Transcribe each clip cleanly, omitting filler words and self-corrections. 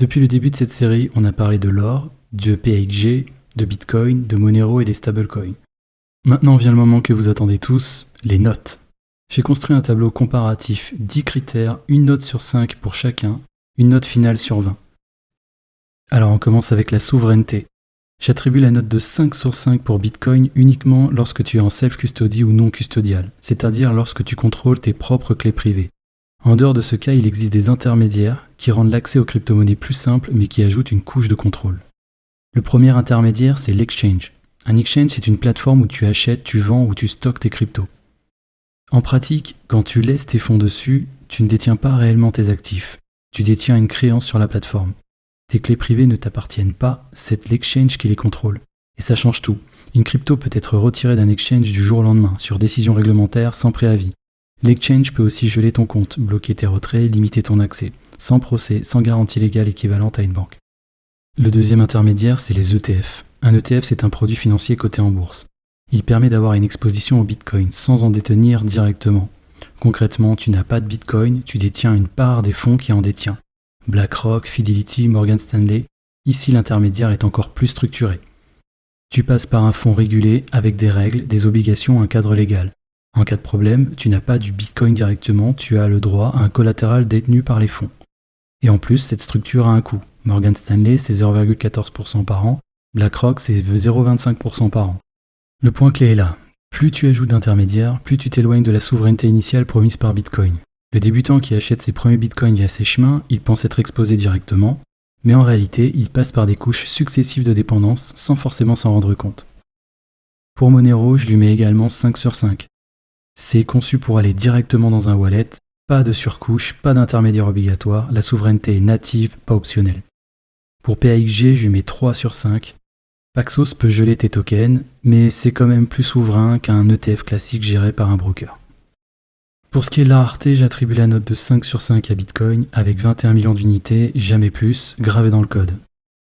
Depuis le début de cette série, on a parlé de l'or, de PXG, de Bitcoin, de Monero et des stablecoins. Maintenant vient le moment que vous attendez tous, les notes. J'ai construit un tableau comparatif, 10 critères, une note sur 5 pour chacun, une note finale sur 20. Alors on commence avec la souveraineté. J'attribue la note de 5 sur 5 pour Bitcoin uniquement lorsque tu es en self-custody ou non custodial, c'est-à-dire lorsque tu contrôles tes propres clés privées. En dehors de ce cas, il existe des intermédiaires qui rendent l'accès aux crypto-monnaies plus simple mais qui ajoutent une couche de contrôle. Le premier intermédiaire, c'est l'exchange. Un exchange, c'est une plateforme où tu achètes, tu vends ou tu stockes tes cryptos. En pratique, quand tu laisses tes fonds dessus, tu ne détiens pas réellement tes actifs. Tu détiens une créance sur la plateforme. Tes clés privées ne t'appartiennent pas, c'est l'exchange qui les contrôle. Et ça change tout. Une crypto peut être retirée d'un exchange du jour au lendemain, sur décision réglementaire, sans préavis. L'exchange peut aussi geler ton compte, bloquer tes retraits, limiter ton accès, sans procès, sans garantie légale équivalente à une banque. Le deuxième intermédiaire, c'est les ETF. Un ETF, c'est un produit financier coté en bourse. Il permet d'avoir une exposition au Bitcoin sans en détenir directement. Concrètement, tu n'as pas de Bitcoin, tu détiens une part des fonds qui en détient. BlackRock, Fidelity, Morgan Stanley. Ici, l'intermédiaire est encore plus structuré. Tu passes par un fonds régulé avec des règles, des obligations, un cadre légal. En cas de problème, tu n'as pas du Bitcoin directement, tu as le droit à un collatéral détenu par les fonds. Et en plus, cette structure a un coût. Morgan Stanley, c'est 0,14% par an. BlackRock, c'est 0,25% par an. Le point clé est là. Plus tu ajoutes d'intermédiaires, plus tu t'éloignes de la souveraineté initiale promise par Bitcoin. Le débutant qui achète ses premiers Bitcoins via ces chemins, il pense être exposé directement, mais en réalité, il passe par des couches successives de dépendance sans forcément s'en rendre compte. Pour Monero, je lui mets également 5 sur 5. C'est conçu pour aller directement dans un wallet, pas de surcouche, pas d'intermédiaire obligatoire, la souveraineté est native, pas optionnelle. Pour PXG, je lui mets 3 sur 5. Paxos peut geler tes tokens, mais c'est quand même plus souverain qu'un ETF classique géré par un broker. Pour ce qui est de la rareté, j'attribue la note de 5 sur 5 à Bitcoin, avec 21 millions d'unités, jamais plus, gravé dans le code.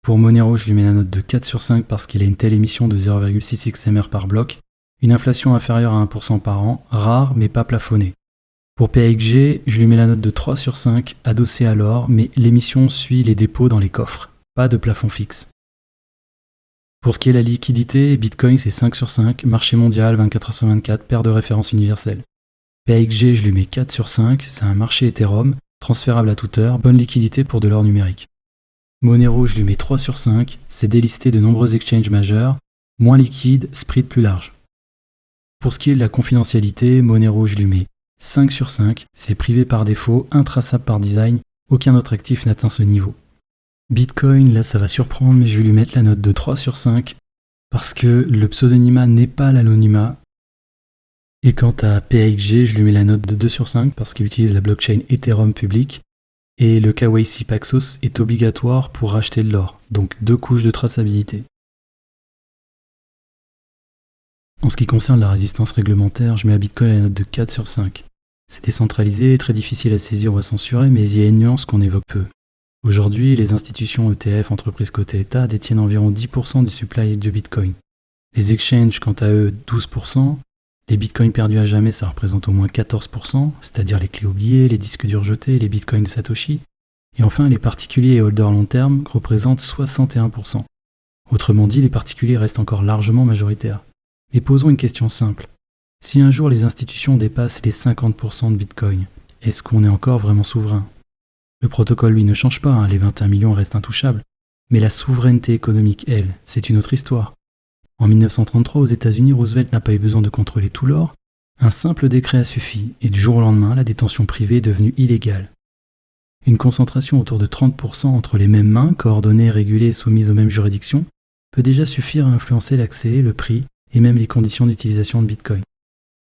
Pour Monero, je lui mets la note de 4 sur 5 parce qu'il a une telle émission de 0,6 XMR par bloc, une inflation inférieure à 1% par an, rare mais pas plafonnée. Pour PXG, je lui mets la note de 3 sur 5, adossée à l'or, mais l'émission suit les dépôts dans les coffres, pas de plafond fixe. Pour ce qui est de la liquidité, Bitcoin c'est 5 sur 5, marché mondial 24/24, paire de référence universelle. PXG, je lui mets 4 sur 5, c'est un marché Ethereum, transférable à toute heure, bonne liquidité pour de l'or numérique. Monero, je lui mets 3 sur 5, c'est délisté de nombreux exchanges majeurs, moins liquide, spread plus large. Pour ce qui est de la confidentialité, Monero, je lui mets 5 sur 5, c'est privé par défaut, intraçable par design, aucun autre actif n'atteint ce niveau. Bitcoin, là ça va surprendre, mais je vais lui mettre la note de 3 sur 5, parce que le pseudonymat n'est pas l'anonymat. Et quant à PXG, je lui mets la note de 2 sur 5, parce qu'il utilise la blockchain Ethereum publique, et le KYC Paxos est obligatoire pour racheter de l'or, donc 2 couches de traçabilité. En ce qui concerne la résistance réglementaire, je mets à Bitcoin la note de 4 sur 5. C'est décentralisé, très difficile à saisir ou à censurer, mais il y a une nuance qu'on évoque peu. Aujourd'hui, les institutions ETF, entreprises cotées État, détiennent environ 10% du supply de Bitcoin. Les exchanges, quant à eux, 12%. Les Bitcoins perdus à jamais, ça représente au moins 14%, c'est-à-dire les clés oubliées, les disques durs jetés, les Bitcoins de Satoshi. Et enfin, les particuliers et holders long terme représentent 61%. Autrement dit, les particuliers restent encore largement majoritaires. Mais posons une question simple. Si un jour les institutions dépassent les 50% de Bitcoin, est-ce qu'on est encore vraiment souverain ? Le protocole, lui, ne change pas, les 21 millions restent intouchables. Mais la souveraineté économique, elle, c'est une autre histoire. En 1933, aux États-Unis, Roosevelt n'a pas eu besoin de contrôler tout l'or. Un simple décret a suffi, et du jour au lendemain, la détention privée est devenue illégale. Une concentration autour de 30% entre les mêmes mains, coordonnées, régulées et soumises aux mêmes juridictions, peut déjà suffire à influencer l'accès, le prix et même les conditions d'utilisation de Bitcoin.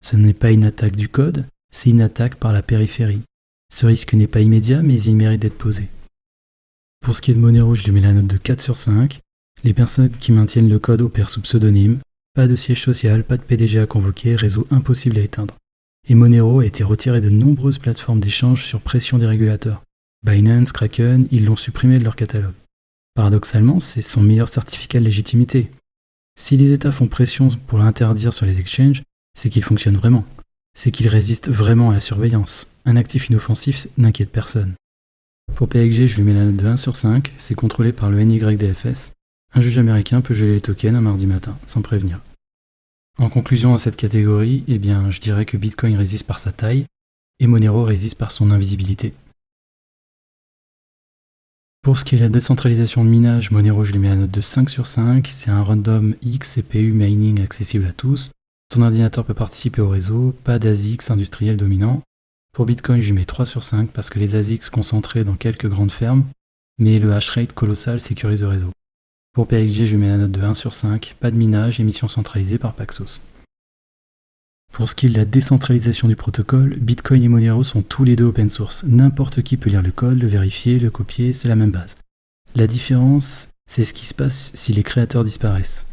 Ce n'est pas une attaque du code, c'est une attaque par la périphérie. Ce risque n'est pas immédiat, mais il mérite d'être posé. Pour ce qui est de Monero, je lui mets la note de 4 sur 5. Les personnes qui maintiennent le code opèrent sous pseudonyme, pas de siège social, pas de PDG à convoquer, réseau impossible à éteindre. Et Monero a été retiré de nombreuses plateformes d'échange sur pression des régulateurs. Binance, Kraken, ils l'ont supprimé de leur catalogue. Paradoxalement, c'est son meilleur certificat de légitimité. Si les États font pression pour l'interdire sur les exchanges, c'est qu'il fonctionne vraiment. C'est qu'il résiste vraiment à la surveillance. Un actif inoffensif n'inquiète personne. Pour PXG, je lui mets la note de 1 sur 5, c'est contrôlé par le NYDFS. Un juge américain peut geler les tokens un mardi matin, sans prévenir. En conclusion à cette catégorie, eh bien, je dirais que Bitcoin résiste par sa taille, et Monero résiste par son invisibilité. Pour ce qui est de la décentralisation de minage, Monero, je lui mets la note de 5 sur 5, c'est un random X CPU mining accessible à tous. Ton ordinateur peut participer au réseau, pas d'ASICs industriels dominants. Pour Bitcoin, je lui mets 3 sur 5 parce que les ASICs concentrés dans quelques grandes fermes, mais le hash rate colossal sécurise le réseau. Pour PXG, je lui mets la note de 1 sur 5, pas de minage, émission centralisée par Paxos. Pour ce qui est de la décentralisation du protocole, Bitcoin et Monero sont tous les deux open source. N'importe qui peut lire le code, le vérifier, le copier, c'est la même base. La différence, c'est ce qui se passe si les créateurs disparaissent.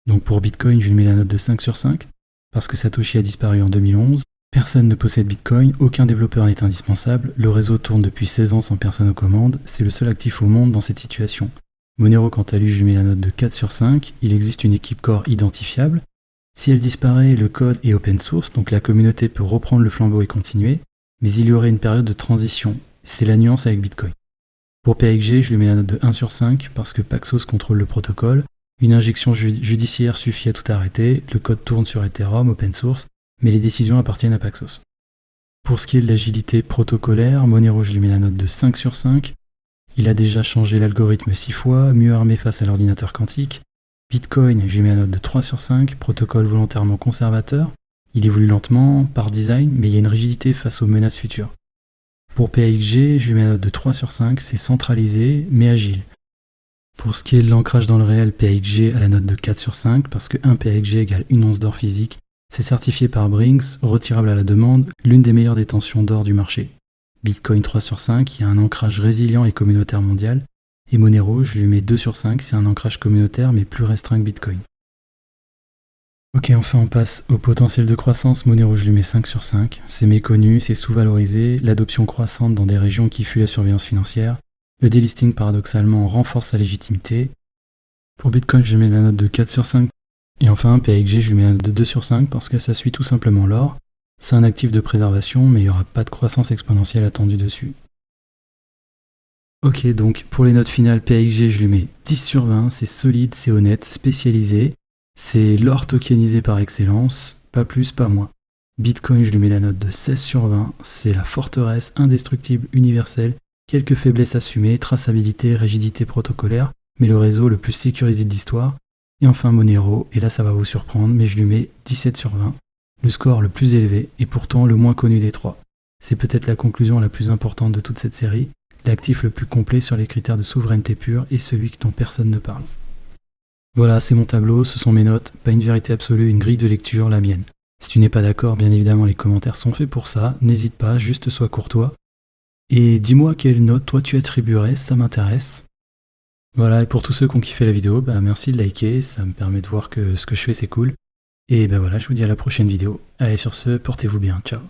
Donc pour Bitcoin, je lui mets la note de 5 sur 5, parce que Satoshi a disparu en 2011. Personne ne possède Bitcoin, aucun développeur n'est indispensable, le réseau tourne depuis 16 ans sans personne aux commandes, c'est le seul actif au monde dans cette situation. Monero, quant à lui, je lui mets la note de 4 sur 5, il existe une équipe core identifiable. Si elle disparaît, le code est open source, donc la communauté peut reprendre le flambeau et continuer, mais il y aurait une période de transition, c'est la nuance avec Bitcoin. Pour PXG, je lui mets la note de 1 sur 5, parce que Paxos contrôle le protocole, une injection judiciaire suffit à tout arrêter, le code tourne sur Ethereum, open source, mais les décisions appartiennent à Paxos. Pour ce qui est de l'agilité protocolaire, Monero, je lui mets la note de 5 sur 5. Il a déjà changé l'algorithme 6 fois, mieux armé face à l'ordinateur quantique. Bitcoin, je lui mets la note de 3 sur 5, protocole volontairement conservateur. Il évolue lentement, par design, mais il y a une rigidité face aux menaces futures. Pour PXG, je lui mets la note de 3 sur 5, c'est centralisé, mais agile. Pour ce qui est de l'ancrage dans le réel, PXG a la note de 4 sur 5, parce que 1 PXG égale 1 once d'or physique. C'est certifié par Brinks, retirable à la demande, l'une des meilleures détentions d'or du marché. Bitcoin 3 sur 5, il y a un ancrage résilient et communautaire mondial. Et Monero, je lui mets 2 sur 5, c'est un ancrage communautaire mais plus restreint que Bitcoin. Ok, enfin on passe au potentiel de croissance. Monero, je lui mets 5 sur 5. C'est méconnu, c'est sous-valorisé, l'adoption croissante dans des régions qui fuient la surveillance financière. Le delisting, paradoxalement, renforce sa légitimité. Pour Bitcoin, je lui mets la note de 4 sur 5. Et enfin, PXG, je lui mets la note de 2 sur 5 parce que ça suit tout simplement l'or. C'est un actif de préservation, mais il n'y aura pas de croissance exponentielle attendue dessus. Ok, donc pour les notes finales, PXG, je lui mets 10 sur 20, c'est solide, c'est honnête, spécialisé. C'est l'or tokenisé par excellence, pas plus, pas moins. Bitcoin, je lui mets la note de 16 sur 20, c'est la forteresse indestructible universelle, quelques faiblesses assumées, traçabilité, rigidité protocolaire, mais le réseau le plus sécurisé de l'histoire. Et enfin Monero, et là ça va vous surprendre, mais je lui mets 17 sur 20, le score le plus élevé et pourtant le moins connu des trois. C'est peut-être la conclusion la plus importante de toute cette série, l'actif le plus complet sur les critères de souveraineté pure et celui dont personne ne parle. Voilà, c'est mon tableau, ce sont mes notes, pas une vérité absolue, une grille de lecture, la mienne. Si tu n'es pas d'accord, bien évidemment les commentaires sont faits pour ça, n'hésite pas, juste sois courtois. Et dis-moi quelle note toi tu attribuerais, ça m'intéresse. Voilà, et pour tous ceux qui ont kiffé la vidéo, merci de liker, ça me permet de voir que ce que je fais c'est cool. Et voilà, je vous dis à la prochaine vidéo. Allez, sur ce, portez-vous bien, ciao.